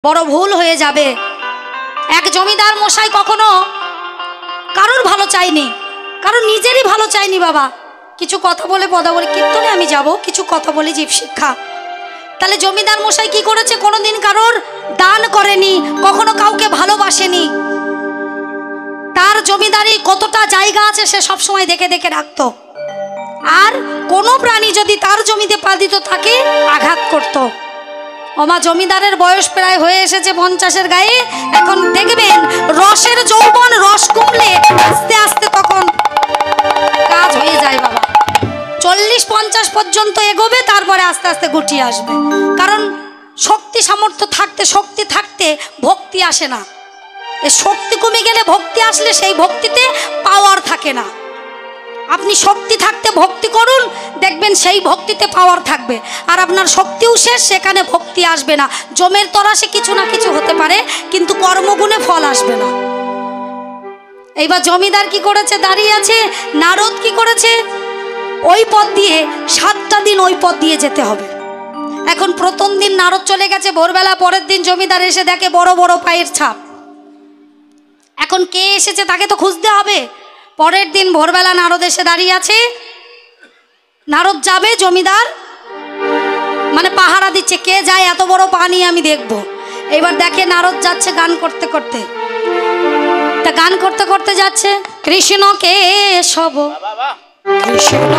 বড় ভুল হয়ে যাবে। এক জমিদার মশাই কখনো কারোর ভালো চাইনি, কারণ নিজেরই ভালো চাইনি। বাবা কিছু কথা বলে পদাবলী কীর্তনে আমি যাব, কিছু কথা বলে জীব শিক্ষা। তাহলে জমিদার মশাই কি করেছে? কোনোদিন কারোর দান করেনি, কখনো কাউকে ভালোবাসেনি। তার জমিদারি কতটা জায়গা আছে সে সবসময় দেখে দেখে রাখতো, আর কোনো প্রাণী যদি তার জমিতে পা দিত তাকে আঘাত করত। ওমা জমিদারের বয়স প্রায় হয়ে এসেছে 50-এর গায়ে। এখন দেখবেন রসের যৌবন, রস কমলে আস্তে আস্তে তখন কাজ হয়ে যায়। বাবা 40-50 পর্যন্ত এগোবে, তারপরে আস্তে আস্তে গুটিয়ে আসবে। কারণ শক্তি সামর্থ্য থাকতে, শক্তি থাকতে ভক্তি আসে না। এই শক্তি কমে গেলে ভক্তি আসলে সেই ভক্তিতে পাওয়ার থাকে না। আপনি শক্তি থাকতে ভক্তি করুন, দেখবেন সেই ভক্তিতে পাওয়ার থাকবে। আর আপনার শক্তিও শেষ, সেখানে ভক্তি আসবে না। জমের তরাসে কিছু না কিছু হতে পারে, কিন্তু কর্মগুণে ফল আসবে না। এইবার জমিদার কি করেছে? দাঁড়িয়ে আছে। নারদ কি করেছে? ওই পথ দিয়ে 7টা দিন ওই পথ দিয়ে যেতে হবে। এখন প্রথম দিন নারদ চলে গেছে ভোরবেলা, পরের দিন জমিদার এসে দেখে বড় বড় পায়ের ছাপ। এখন কে এসেছে তাকে তো খুঁজতে হবে। পরের দিন ভোরবেলা নারদ এসে দাঁড়িয়ে আছে। নারদ যাবে, জমিদার মানে পাহারা দিচ্ছে, কে যায় এত বড় পা নিয়ে আমি দেখব। এবার দেখে নারদ যাচ্ছে গান করতে করতে। তা গান করতে করতে যাচ্ছে, কৃষ্ণ কেশব কৃষ্ণ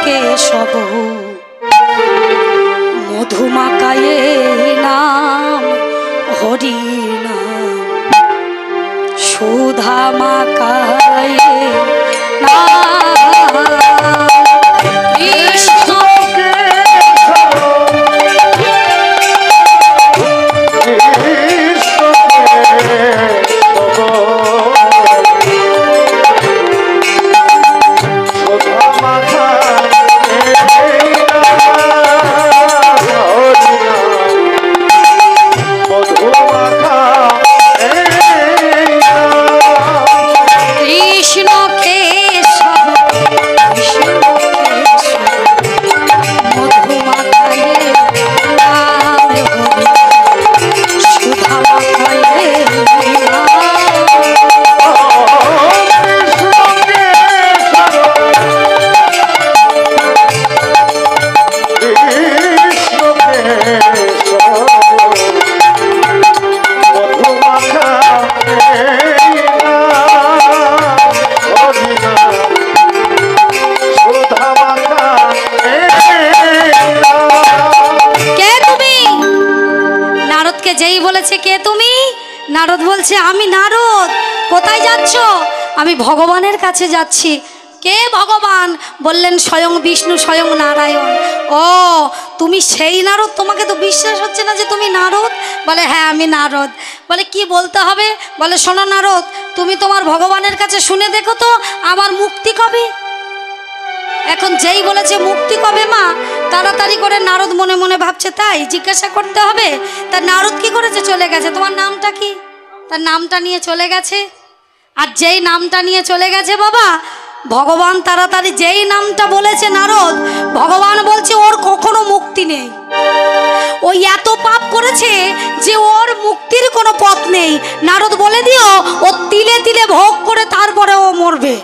কেশব মধুমাকায়ে নাম হরি নাম সুধা মাকায়ে নাম কৃষ্ণ নারদ বলছে, আমি নারদ। কোথায় যাচ্ছ? আমি ভগবানের কাছে যাচ্ছি। কে ভগবান? বললেন স্বয়ং বিষ্ণু, স্বয়ং নারায়ণ। ও তুমি সেই নারদ? তোমাকে তো বিশ্বাস হচ্ছে না যে তুমি নারদ। বলে হ্যাঁ আমি নারদ। বলে কি বলতে হবে? বলে শোনো নারদ, তুমি তোমার ভগবানের কাছে শুনে দেখো তো আমার মুক্তি কবে। এখন যেই বলেছে মুক্তি কবে মা, তাড়াতাড়ি করে নারদ মনে মনে ভাবছে তাই জিজ্ঞাসা করতে হবে। তা নারদ কি করেছে? চলে গেছে। তোমার নামটা কি? তার নামটা নিয়ে চলে গেছে। আর যেই নামটা নিয়ে চলে গেছে বাবা, ভগবান তাড়াতাড়ি যেই নামটা বলেছে নারদ, ভগবান বলছে ওর কখনো মুক্তি নেই। ওই এত পাপ করেছে যে ওর মুক্তির কোনো পথ নেই। নারদ বলে দিও ও তিলে তিলে ভোগ করে তারপরে ও মরবে।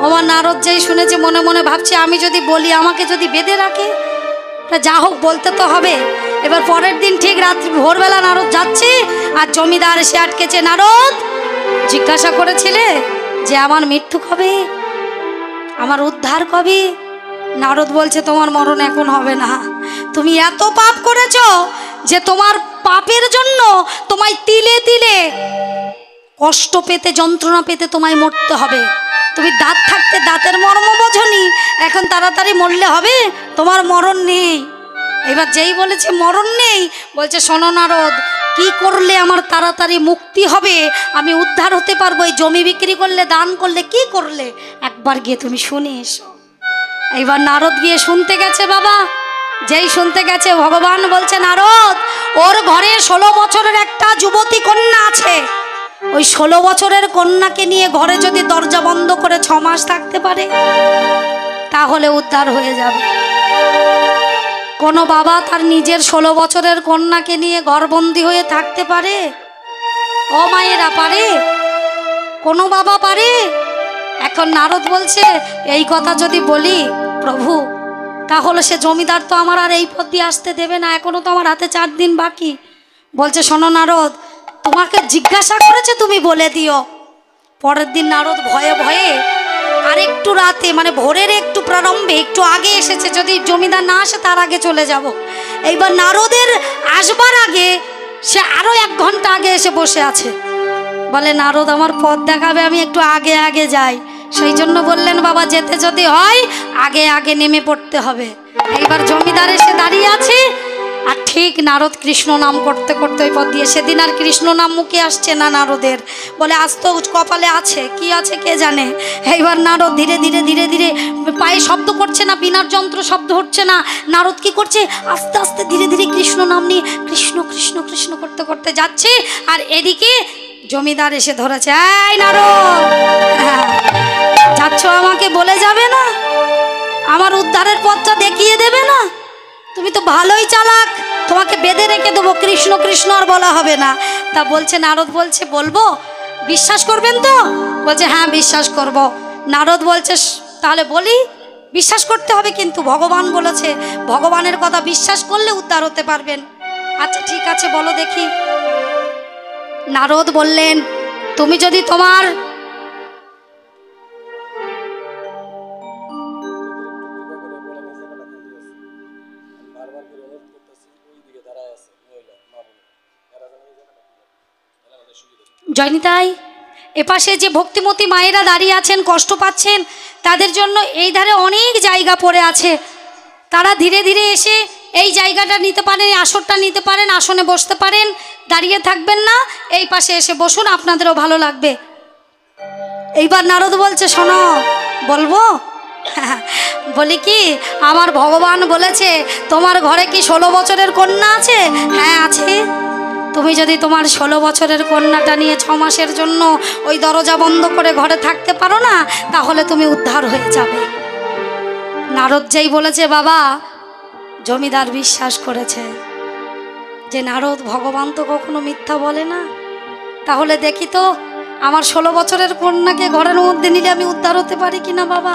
আমার নারদ যেই শুনেছে মনে মনে ভাবছে আমি যদি বলি আমাকে যদি বেঁধে রাখে, তা যা হোক বলতে তো হবে। এবার পরের দিন ঠিক রাত্রি ভোরবেলা নারদ যাচ্ছে, আর জমিদার এসে আটকেছে। নারদ জিজ্ঞাসা করেছিলে যে আমার মৃত্যু কবে, আমার উদ্ধার কবে? নারদ বলছে তোমার মরণ এখন হবে না। তুমি এত পাপ করেছো যে তোমার পাপের জন্য তোমায় তিলে তিলে কষ্ট পেতে, যন্ত্রণা পেতে তোমায় মরতে হবে। তুমি দাঁত থাকতে দাঁতের মর্ম বোঝনি, এখন তাড়াতাড়ি মরলে হবে? তোমার মরণ নেই। এবার যেই বলেছে মরণ নেই, বলছে শোনো নারদ, কি করলে আমার তাড়াতাড়ি মুক্তি হবে, আমি উদ্ধার হতে পারবো? এই জমি বিক্রি করলে, দান করলে, কি করলে? একবার গিয়ে তুমি শুনে এসো। এইবার নারদ গিয়ে শুনতে গেছে বাবা। যেই শুনতে গেছে ভগবান বলছে নারদ, ওর ঘরে 16 বছরের একটা যুবতী কন্যা আছে। ওই 16 বছরের কন্যাকে নিয়ে ঘরে যদি দরজা বন্ধ করে 6 মাস থাকতে পারে, তাহলে উদ্ধার হয়ে যাবে। কোনো বাবা তার নিজের 16 বছরের কন্যাকে নিয়ে ঘরবন্দি হয়ে থাকতে পারে? ও মায়েরা, পারে? কোনো বাবা পারে? এখন নারদ বলছে এই কথা যদি বলি প্রভু, তাহলে সে জমিদার তো আমার আর এই পথ দিয়ে আসতে দেবে না, এখনো তো আমার হাতে 4 দিন বাকি। বলছে শোনো নারদ, তোমাকে জিজ্ঞাসা করেছে, তুমি বলে দিও। পরের দিন নারদ ভয়ে ভয়ে আর একটু রাতে, মানে ভোরের একটু প্রারম্ভে একটু আগে এসেছে, যদি জমিদার না আসে তার আগে চলে যাব। এইবার নারদের আসবার আগে সে আরো 1 ঘন্টা আগে এসে বসে আছে। বলে নারদ আমার পথ দেখাবে, আমি একটু আগে আগে যাই। সেই জন্য বললেন বাবা যেতে যদি হয় আগে আগে নেমে পড়তে হবে। এইবার জমিদার এসে দাঁড়িয়ে আছে, আর ঠিক নারদ কৃষ্ণ নাম করতে করতে ওই পথ দিয়ে, সেদিন আর কৃষ্ণ নাম মুখে আসছে না নারদের। বলে আজ তো কপালে আছে, কি আছে কে জানে। এইবার নারদ ধীরে ধীরে ধীরে ধীরে, পায়ে শব্দ করছে না, বিনার যন্ত্র শব্দ হচ্ছে না। নারদ কি করছে, আস্তে আস্তে ধীরে ধীরে কৃষ্ণ নাম নিয়ে কৃষ্ণ কৃষ্ণ কৃষ্ণ করতে করতে যাচ্ছে। আর এদিকে জমিদার এসে ধরেছে, এই নারদ, যাচ্ছ আমাকে বলে যাবে না? আমার উদ্ধারের পথটা দেখিয়ে দেবে না? তুমি তো ভালোই চালাক, তোমাকে বেঁধে রেখে দেবো, কৃষ্ণ কৃষ্ণ আর বলা হবে না। তা বলছে, নারদ বলছে বলবো, বিশ্বাস করবেন তো? বলছে হ্যাঁ বিশ্বাস করব। নারদ বলছে তাহলে বলি, বিশ্বাস করতে হবে কিন্তু, ভগবান বলেছে, ভগবানের কথা বিশ্বাস করলে উদ্ধার হতে পারবেন। আচ্ছা ঠিক আছে বলো দেখি। নারদ বললেন তুমি যদি তোমার জয়নিতাই, এপাশে যে ভক্তিমতী মায়েরা দাঁড়িয়ে আছেন, কষ্ট পাচ্ছেন, তাদের জন্য এই ধারে অনেক জায়গা পড়ে আছে। তারা ধীরে ধীরে এসে এই জায়গাটা নিতে পারেন, এই আসরটা নিতে পারেন, আসনে বসতে পারেন, দাঁড়িয়ে থাকবেন না, এই পাশে এসে বসুন, আপনাদেরও ভালো লাগবে। এইবার নারদ বলছে শোনো, বলবো? বলি কি, আমার ভগবান বলেছে তোমার ঘরে কি 16 বছরের কন্যা আছে? হ্যাঁ আছে। তুমি যদি তোমার 16 বছরের কন্যাটা নিয়ে 6 মাসের জন্য ওই দরজা বন্ধ করে ঘরে থাকতে পারো না, তাহলে তুমি উদ্ধার হয়ে যাবে। নারদ যেই বলেছে বাবা, জমিদার বিশ্বাস করেছে যে নারদ ভগবান তো কখনো মিথ্যা বলে না। তাহলে দেখি তো আমার 16 বছরের কন্যাকে ঘরের মধ্যে নিলে আমি উদ্ধার হতে পারি কিনা বাবা।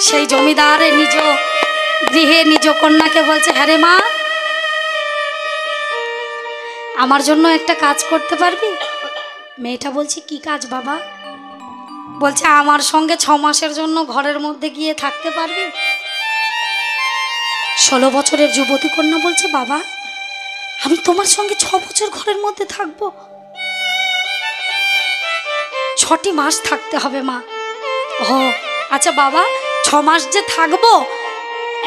সেই জমিদার নিজ গৃহে নিজ কন্যাকে বলছে, হ্যাঁ রে মা, আমার জন্য একটা কাজ করতে পারবি? মেয়েটা বলছে কি কাজ বাবা? বলছে আমার সঙ্গে 6 মাসের জন্য ঘরের মধ্যে গিয়ে থাকতে পারবি? 16 বছরের যুবতী কন্যা বলছে বাবা আমি তোমার সঙ্গে 6 বছর ঘরের মধ্যে থাকবো? 6টি মাস থাকতে হবে মা। ও আচ্ছা বাবা, 6 মাস যে থাকবো,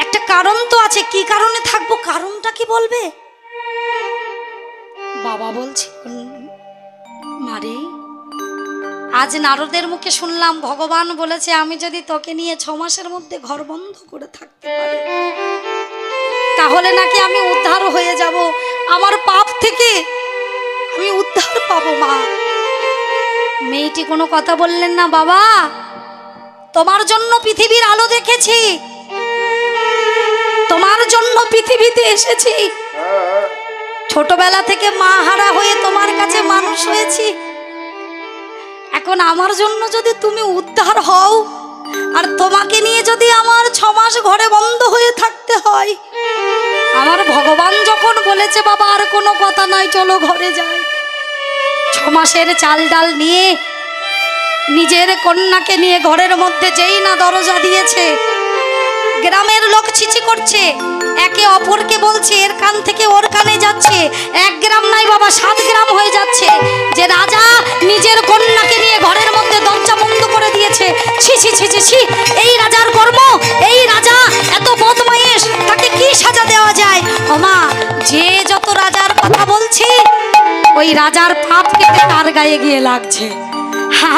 একটা কারণ তো আছে, কি কারণে থাকবো, কারণটা কি বলবে? বাবা বলছি মারে, আজ নারদের মুখে শুনলাম ভগবান বলেছে আমি যদি তোকে নিয়ে 6 মাসের মধ্যে ঘর বন্ধ করে থাকতে পারি, তাহলে নাকি আমি উদ্ধার হয়ে যাব, আমার পাপ থেকে আমি উদ্ধার পাবো। মা, মেয়েটি কোনো কথা বললেন না। বাবা তোমার জন্য পৃথিবীর আলো দেখেছি, তোমার জন্য পৃথিবীতে এসেছি, ছোটবেলা থেকে মা হারা হয়ে তোমার কাছে মানুষ হয়েছি। এখন আমার জন্য যদি তুমি উদ্ধার হও, আর তোমাকে নিয়ে যদি আমার 6 মাস ঘরে বন্ধ হয়ে থাকতে হয়, আমার ভগবান যখন বলেছে বাবা আর কোনো কথা নাই, চলো ঘরে যাই। 6 মাসের চাল ডাল নিয়ে নিজের কন্যাকে নিয়ে ঘরের মধ্যে যেই না দরজা দিয়েছে, গ্রামের লোক ছিছি করছে, একে অপরকে বলছে, এর কান থেকে ওর কানে যাচ্ছে, 1 গ্রাম নাই বাবা 7 গ্রাম হয়ে যাচ্ছে, যে রাজা নিজের কন্যাকে নিয়ে ঘরের মধ্যে দরজা বন্ধ করে দিয়েছে। ছি ছি ছি ছি ছি, এই রাজার কর্ম, এই রাজা এত বদমাইশ, তাকে কি সাজা দেওয়া যায়? ওমা, যে যত রাজার কথা বলছি, ওই রাজার পাপ কেটে তার গায়ে গিয়ে লাগছে।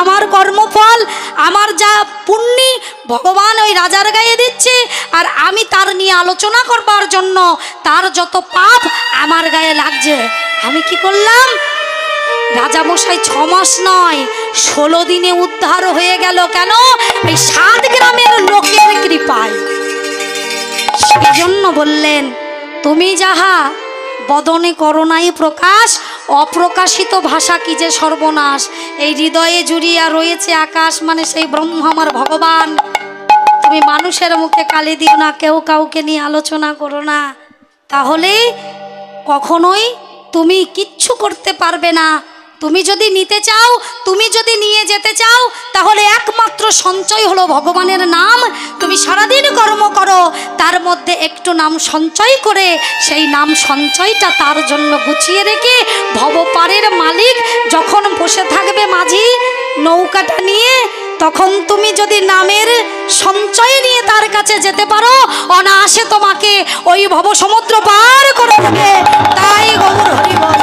আমার কর্মফল, আমার যা পুণ্যি ভগবান ওই রাজার গায়ে দিচ্ছে, আর আমি তার নিয়ে আলোচনা করবার জন্য তার যত পাপ আমার গায়ে লাগছে। আমি কি করলাম? রাজামশাই 6 মাস নয় 16 দিনে উদ্ধার হয়ে গেল। কেন? এই 7 গ্রামের লোকের কৃপায়। সেই জন্য বললেন তুমি যাহা বদনে করোনাই প্রকাশ, অপ্রকাশিত ভাষা কি যে সর্বনাশ। এই হৃদয়ে জুড়িয়া রয়েছে আকাশ, মানে সেই ব্রহ্ম আমার ভগবান। তুমি মানুষের মুখে কালি দিও না, কেউ কাউকে নিয়ে আলোচনা করো না, তাহলে কখনোই তুমি কিচ্ছু করতে পারবে না। তুমি যদি নিতে চাও, তুমি যদি নিয়ে যেতে চাও, তাহলে একমাত্র সঞ্চয় হলো ভগবানের নাম। তুমি সারাদিন কর্ম করো, তার মধ্যে একটু নাম সঞ্চয় করে সেই নাম সঞ্চয়টা তার জন্য গুছিয়ে রেখে ভবপারের মালিক যখন বসে থাকবে মাঝি নৌকাটা নিয়ে, তখন তুমি যদি নামের সঞ্চয় নিয়ে তার কাছে যেতে পারো, অনায়াসে তোমাকে ওই ভব সমুদ্র পার করে দেবে। তাই গৌর হরি বল।